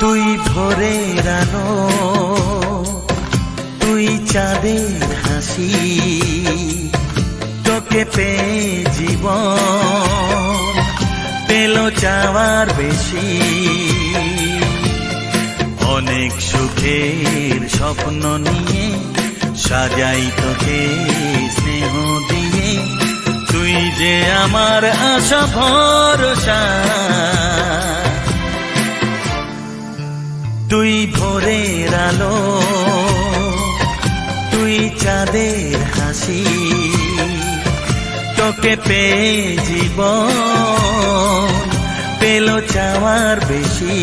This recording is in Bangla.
তুই ভোরের আলো, তুই চাঁদের হাসি, তোকে পেয়ে জীবন পেল চাওয়ার বেশি। অনেক সুখের স্বপ্ন নিয়ে সাজাই তোকে স্নেহ দিয়ে, তুই যে আমার আশা ভরসা। তুই ভোরের আলো, তুই চাঁদের হাসি, তোকে পেয়ে জীবন পেল চাওয়ার বেশি।